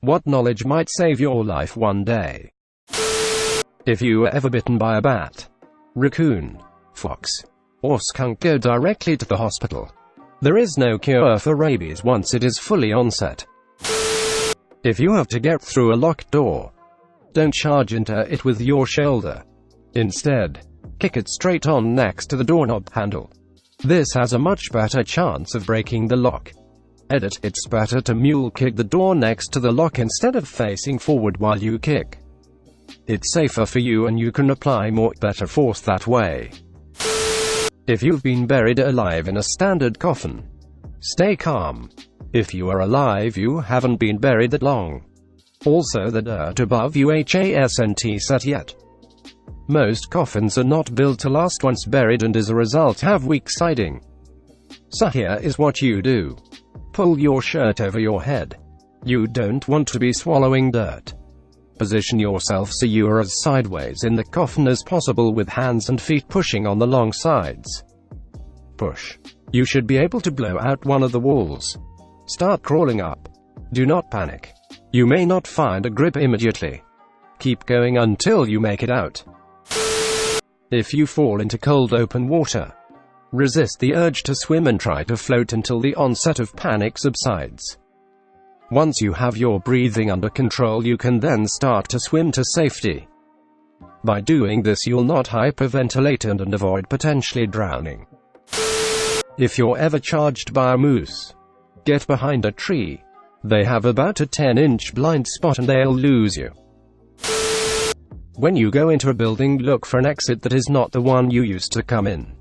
What knowledge might save your life one day? If you were ever bitten by a bat, raccoon, fox, or skunk, go directly to the hospital. There is no cure for rabies once it is fully onset. If you have to get through a locked door, don't charge into it with your shoulder. Instead, kick it straight on next to the doorknob handle. This has a much better chance of breaking the lock. Edit, it's better to mule kick the door next to the lock instead of facing forward while you kick. It's safer for you and you can apply more better force that way. If you've been buried alive in a standard coffin, stay calm. If you are alive, you haven't been buried that long. Also, the dirt above you hasn't set yet. Most coffins are not built to last once buried and as a result have weak siding. So here is what you do. Pull your shirt over your head. You don't want to be swallowing dirt. Position yourself so you are as sideways in the coffin as possible with hands and feet pushing on the long sides. Push. You should be able to blow out one of the walls. Start crawling up. Do not panic. You may not find a grip immediately. Keep going until you make it out. If you fall into cold open water, resist the urge to swim and try to float until the onset of panic subsides. Once you have your breathing under control, you can then start to swim to safety. By doing this, you'll not hyperventilate and avoid potentially drowning. If you're ever charged by a moose, get behind a tree. They have about a 10-inch blind spot and they'll lose you. When you go into a building, look for an exit that is not the one you used to come in.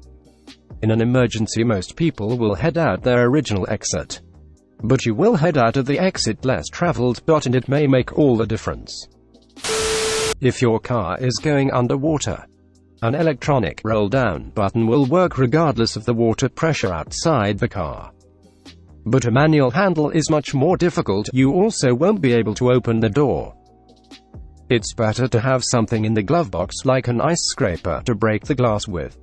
In an emergency, most people will head out their original exit. But you will head out of the exit less traveled, and it may make all the difference. If your car is going underwater, an electronic roll-down button will work regardless of the water pressure outside the car. But a manual handle is much more difficult. You also won't be able to open the door. It's better to have something in the glove box like an ice scraper to break the glass with.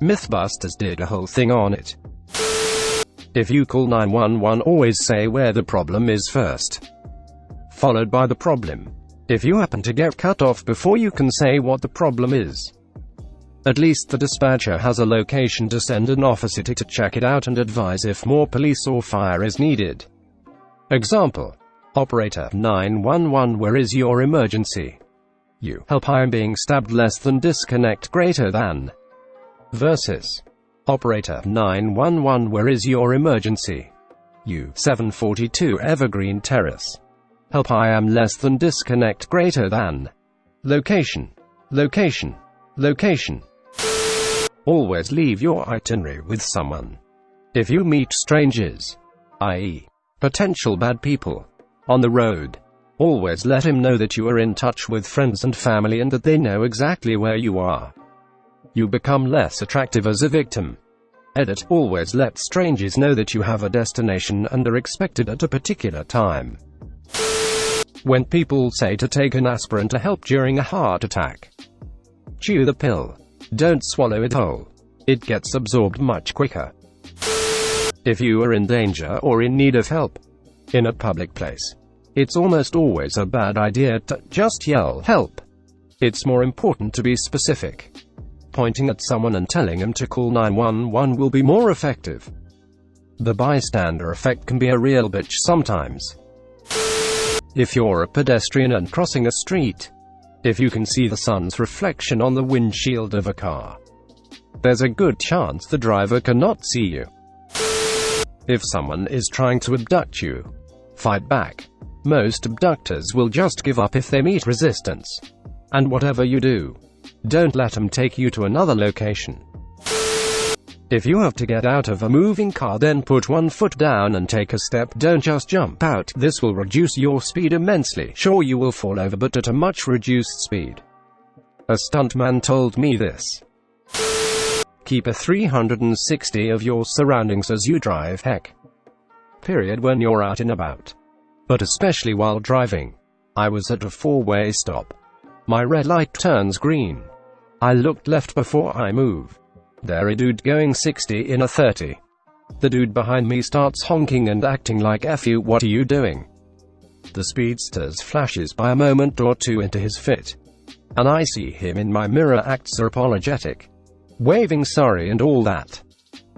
Mythbusters did a whole thing on it. If you call 911, always say where the problem is first, followed by the problem. If you happen to get cut off before you can say what the problem is, at least the dispatcher has a location to send an officer to check it out and advise if more police or fire is needed. Example: Operator 911, where is your emergency? You: help, I am being stabbed, less than disconnect greater than. Versus Operator 911, where is your emergency? You: 742 Evergreen Terrace. Help, I am less than disconnect greater than. Location. Location. Location. Always leave your itinerary with someone. If you meet strangers, i.e., potential bad people, on the road, always let him know that you are in touch with friends and family and that they know exactly where you are. You become less attractive as a victim. Edit: always let strangers know that you have a destination and are expected at a particular time. When people say to take an aspirin to help during a heart attack, chew the pill. Don't swallow it whole. It gets absorbed much quicker. If you are in danger or in need of help in a public place, it's almost always a bad idea to just yell help. It's more important to be specific. Pointing at someone and telling them to call 911 will be more effective. The bystander effect can be a real bitch sometimes. If you're a pedestrian and crossing a street, if you can see the sun's reflection on the windshield of a car, there's a good chance the driver cannot see you. If someone is trying to abduct you, fight back. Most abductors will just give up if they meet resistance. And whatever you do, don't let them take you to another location. If you have to get out of a moving car, then put one foot down and take a step. Don't just jump out. This will reduce your speed immensely. Sure, you will fall over, but at a much reduced speed. A stuntman told me this. Keep a 360 of your surroundings as you drive. Heck. Period. When you're out and about. But especially while driving. I was at a four-way stop. My red light turns green. I looked left before I moved. There a dude going 60 in a 30. The dude behind me starts honking and acting like "F you, what are you doing?" the speedsters flashes by a moment or two into his fit. And I see him in my mirror acts apologetic, waving sorry and all that,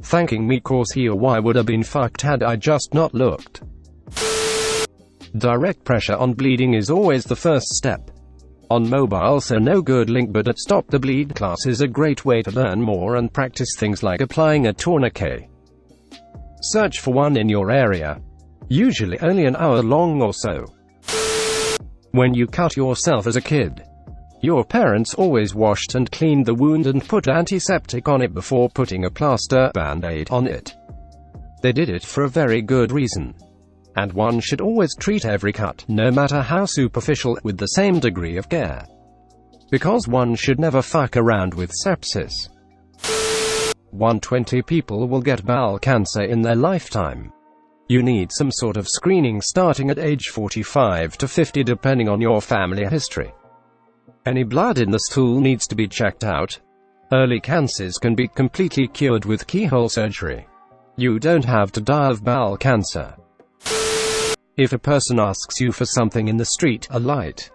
thanking me cause he or I would have been fucked had I just not looked. Direct pressure on bleeding is always the first step. On mobile, so no good link, but at Stop the Bleed class is a great way to learn more and practice things like applying a tourniquet. Search for one in your area, usually only an hour long or so. When you cut yourself as a kid, your parents always washed and cleaned the wound and put antiseptic on it before putting a plaster band-aid on it. They did it for a very good reason. And one should always treat every cut, no matter how superficial, with the same degree of care. Because one should never fuck around with sepsis. 120 people will get bowel cancer in their lifetime. You need some sort of screening starting at age 45 to 50 depending on your family history. Any blood in the stool needs to be checked out. Early cancers can be completely cured with keyhole surgery. You don't have to die of bowel cancer. If a person asks you for something in the street, a light,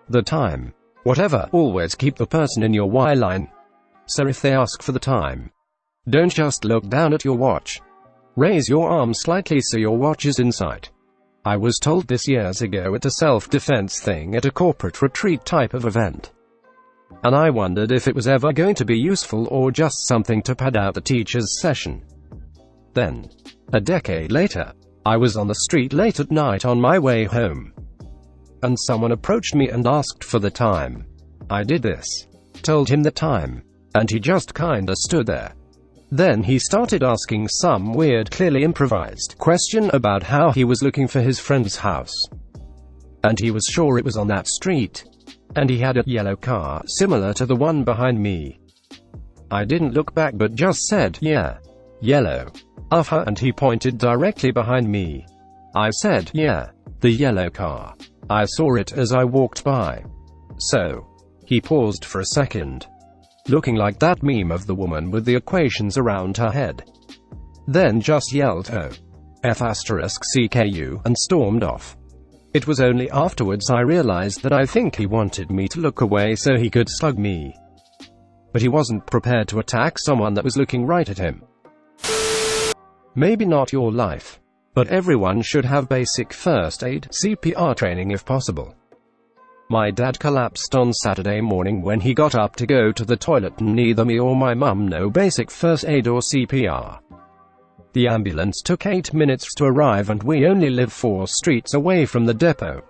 the time, whatever, always keep the person in your Y line. So if they ask for the time, don't just look down at your watch. Raise your arm slightly so your watch is in sight. I was told this years ago at a self-defense thing at a corporate retreat type of event. And I wondered if it was ever going to be useful or just something to pad out the teacher's session. Then, a decade later, I was on the street late at night on my way home. And someone approached me and asked for the time. I did this. Told him the time. And he just kinda stood there. Then he started asking some weird, clearly improvised question about how he was looking for his friend's house. And he was sure it was on that street. And he had a yellow car, similar to the one behind me. I didn't look back but just said, yeah, yellow. And he pointed directly behind me. I said, yeah, the yellow car. I saw it as I walked by. So, he paused for a second, looking like that meme of the woman with the equations around her head. Then just yelled, oh, F***CKU, and stormed off. It was only afterwards I realized that I think he wanted me to look away so he could slug me. But he wasn't prepared to attack someone that was looking right at him. Maybe not your life, but everyone should have basic first aid, CPR training if possible. My dad collapsed on Saturday morning when he got up to go to the toilet and neither me or my mum know basic first aid or CPR. The ambulance took 8 minutes to arrive and we only live 4 streets away from the depot.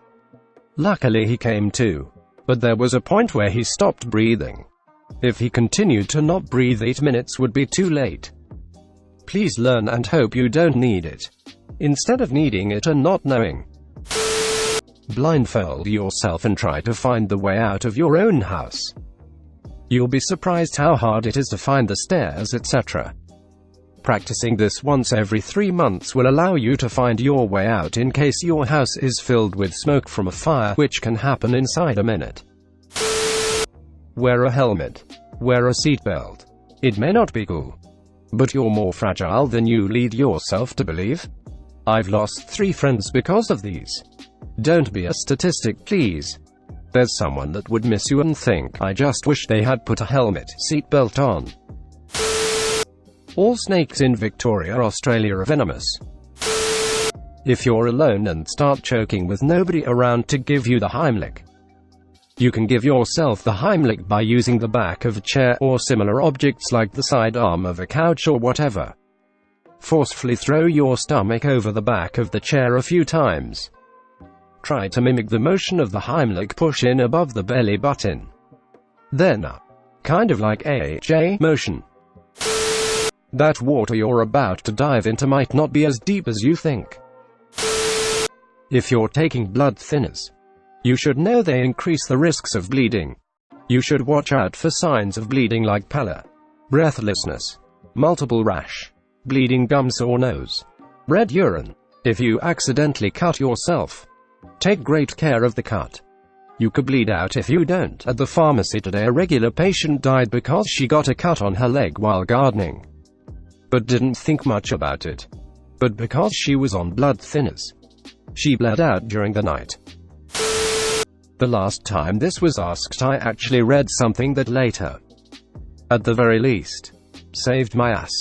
Luckily he came to, but there was a point where he stopped breathing. If he continued to not breathe, 8 minutes would be too late. Please learn and hope you don't need it, instead of needing it and not knowing. Blindfold yourself and try to find the way out of your own house. You'll be surprised how hard it is to find the stairs, etc. Practicing this once every 3 months will allow you to find your way out in case your house is filled with smoke from a fire, which can happen inside a minute. Wear a helmet. Wear a seatbelt. It may not be cool, but you're more fragile than you lead yourself to believe. I've lost 3 friends because of these. Don't be a statistic, please. There's someone that would miss you and think, I just wish they had put a helmet, seatbelt on. All snakes in Victoria, Australia are venomous. If you're alone and start choking with nobody around to give you the Heimlich, you can give yourself the Heimlich by using the back of a chair or similar objects like the side arm of a couch or whatever. Forcefully throw your stomach over the back of the chair a few times. Try to mimic the motion of the Heimlich push-in above the belly button. Then up. Kind of like AJ motion. That water you're about to dive into might not be as deep as you think. If you're taking blood thinners, you should know they increase the risks of bleeding. You should watch out for signs of bleeding like pallor, breathlessness, multiple rash, bleeding gums or nose, red urine. If you accidentally cut yourself, take great care of the cut. You could bleed out if you don't. At the pharmacy today, a regular patient died because she got a cut on her leg while gardening, but didn't think much about it. But because she was on blood thinners, She bled out during the night. The last time this was asked, I actually read something that later, at the very least, saved my ass.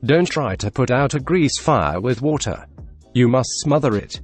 Don't try to put out a grease fire with water. You must smother it.